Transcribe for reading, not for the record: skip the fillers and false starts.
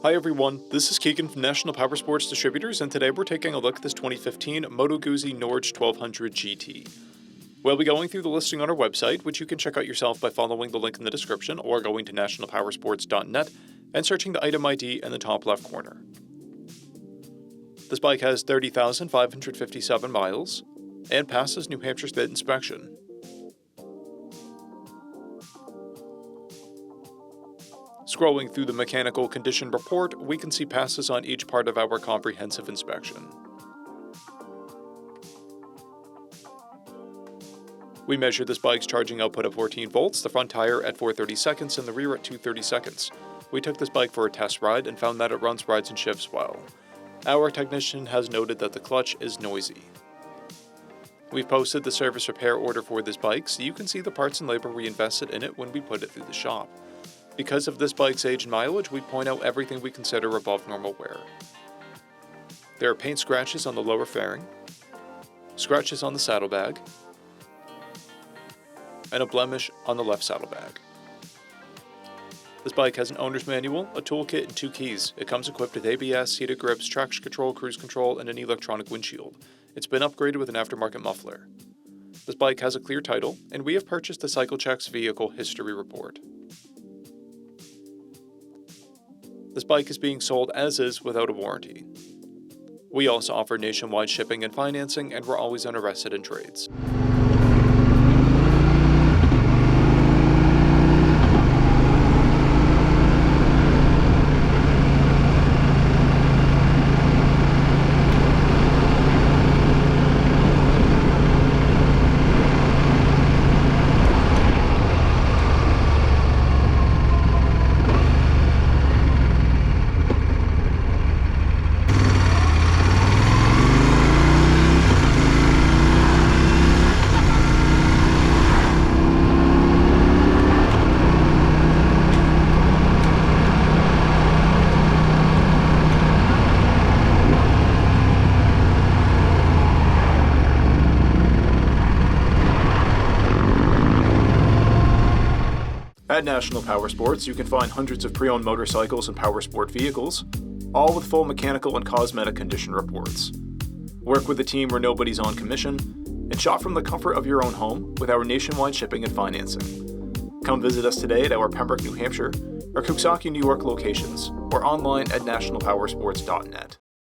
Hi everyone, this is Keegan from National Powersports Distributors, and today we're taking a look at this 2015 MOTO GUZZI NORGE 1200GT. We'll be going through the listing on our website, which you can check out yourself by following the link in the description or going to nationalpowersports.net and searching the item ID in the top left corner. This bike has 30,557 miles and passes New Hampshire State inspection. Scrolling through the mechanical condition report, we can see passes on each part of our comprehensive inspection. We measured this bike's charging output at 14 volts, the front tire at 430 seconds, and the rear at 230 seconds. We took this bike for a test ride and found that it runs, rides, and shifts well. Our technician has noted that the clutch is noisy. We've posted the service repair order for this bike, so you can see the parts and labor we invested in it when we put it through the shop. Because of this bike's age and mileage, we point out everything we consider above normal wear. There are paint scratches on the lower fairing, scratches on the saddlebag, and a blemish on the left saddlebag. This bike has an owner's manual, a toolkit, and 2 keys. It comes equipped with ABS, seated grips, traction control, cruise control, and an electronic windshield. It's been upgraded with an aftermarket muffler. This bike has a clear title, and we have purchased the CycleCheck's vehicle history report. This bike is being sold as is without a warranty. We also offer nationwide shipping and financing, and we're always interested in trades. At National Powersports, you can find hundreds of pre-owned motorcycles and powersport vehicles, all with full mechanical and cosmetic condition reports. Work with a team where nobody's on commission, and shop from the comfort of your own home with our nationwide shipping and financing. Come visit us today at our Pembroke, New Hampshire, or Coxsackie, New York locations, or online at nationalpowersports.net.